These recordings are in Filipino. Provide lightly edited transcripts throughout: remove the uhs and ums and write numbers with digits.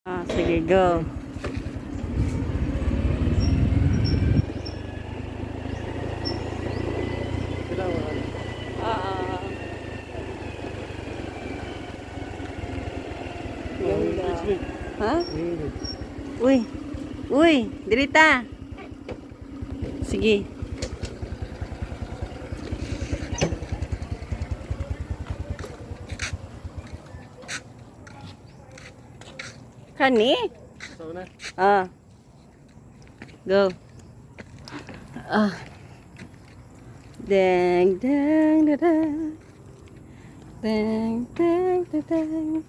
Sige, go. Ganda. Ha? Uy. Uy, dirita. Sige. Kani? Go. Dang dang da dang. Dang dang da dang.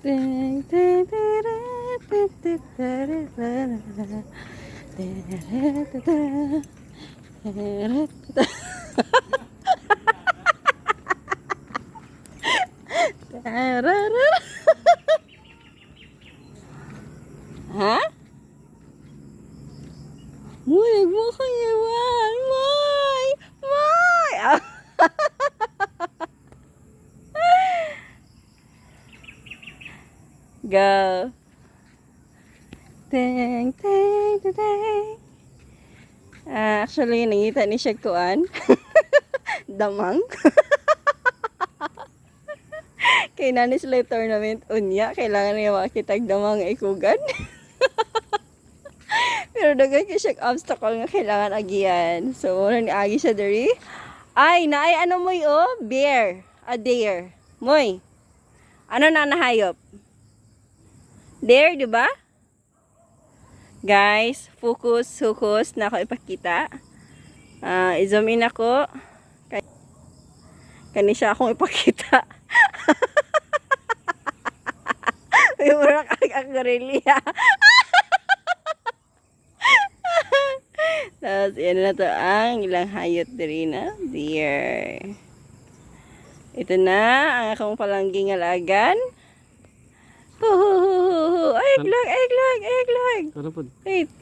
Dang dang da da da da da da da. Ha? Moy, mo kaya man. Moy! Moy! Go. Dang, dang, dang, dang. Actually, nangita ni siya kuan. Damang. Kay nani sila tournament unya, kailangan niya makitag damang ikugan. Pero dagay kay siya obstacle nga kailangan agian. So, muna ni agi siya diri. Ay, naay ano moy oh? Bear. A deer. Moy. Ano na nahayop? Deer, di ba? Guys, focus na ako ipakita. I-zoom in ako. Kani siya akong ipakita. May mura kag gorilla. Tapos, yan na to ang ilang hayop diri na. Deer. Ito na ang akong palangging alagan. Egg lag. Ano po? Wait.